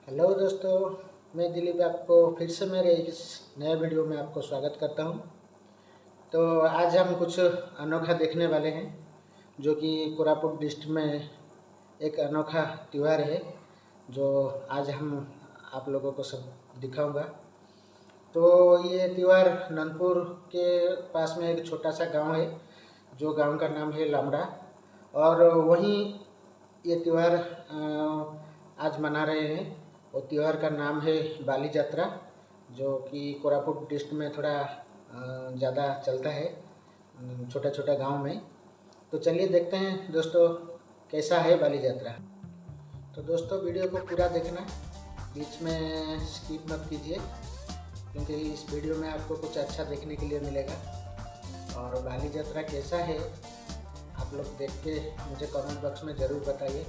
Hello दोस्तों, मैं दिलीप आपको फिर से मेरे इस नए वीडियो में आपको स्वागत करता हूं। तो आज हम कुछ अनोखा देखने वाले हैं, जो कि कोरापुट डिस्ट्रिक्ट में एक अनोखा त्यौहार है, जो आज हम आप लोगों को सब दिखाऊंगा। तो ये त्यौहार नंदपुर के पास में एक छोटा सा गांव है, जो गांव का नाम है लामड़ा, और वहीं ये त्यौहार आज मना रहे हैं। और त्यौहार का नाम है बाली यात्रा, जो कि कोरापुट डिस्ट्रिक्ट में थोड़ा ज़्यादा चलता है, छोटा छोटा गांव में। तो चलिए देखते हैं दोस्तों कैसा है बाली यात्रा। तो दोस्तों वीडियो को पूरा देखना, बीच में स्किप मत कीजिए, क्योंकि इस वीडियो में आपको कुछ अच्छा देखने के लिए मिलेगा। और बाली यात्रा कैसा है आप लोग देख के मुझे कमेंट बॉक्स में ज़रूर बताइए।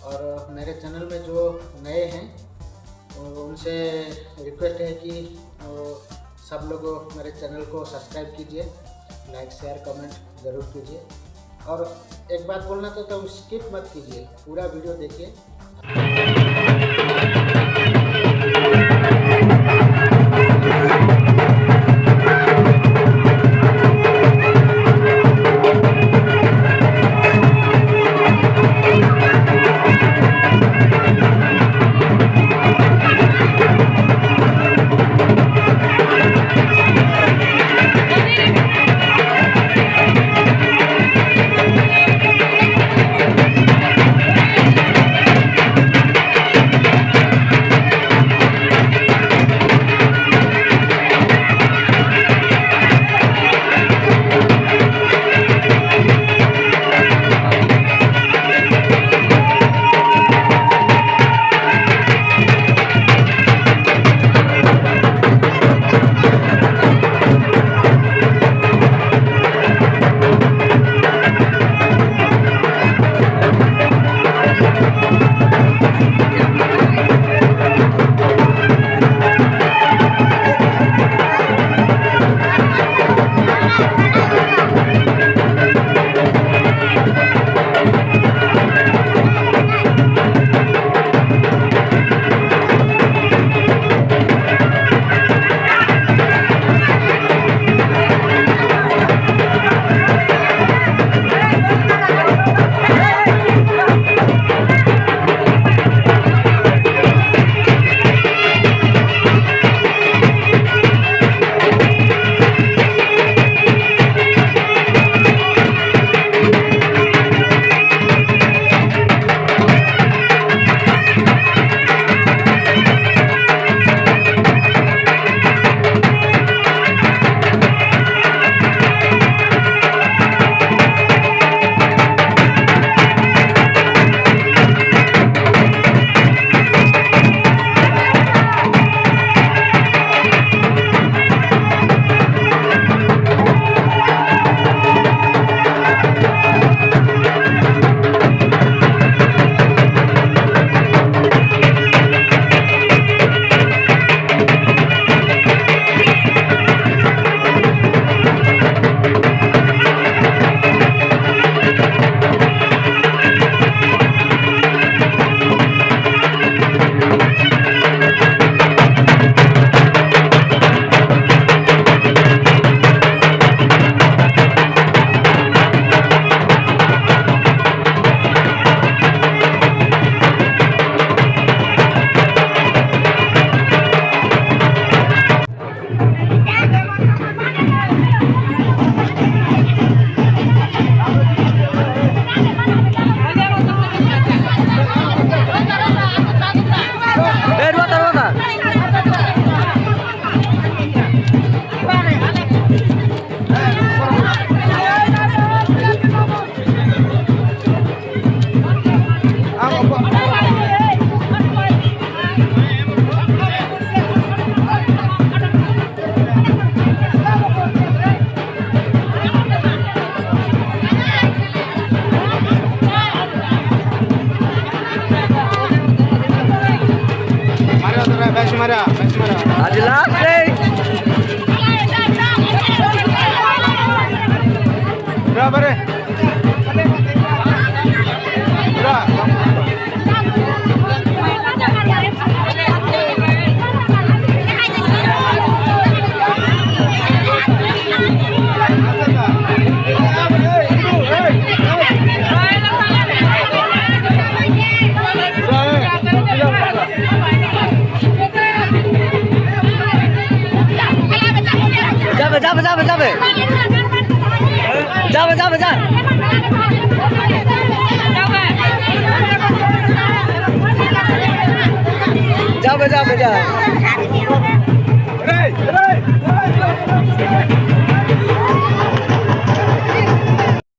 और मेरे चैनल में जो नए हैं उनसे रिक्वेस्ट है कि सब लोग मेरे चैनल को सब्सक्राइब कीजिए, लाइक शेयर कमेंट ज़रूर कीजिए। और एक बात बोलना तो स्किप मत कीजिए, पूरा वीडियो देखिए। Aji lagi. Berapa deh? Berapa? যাবে যাবে যাবে যাবে যাবে যা যাবে যাবে যা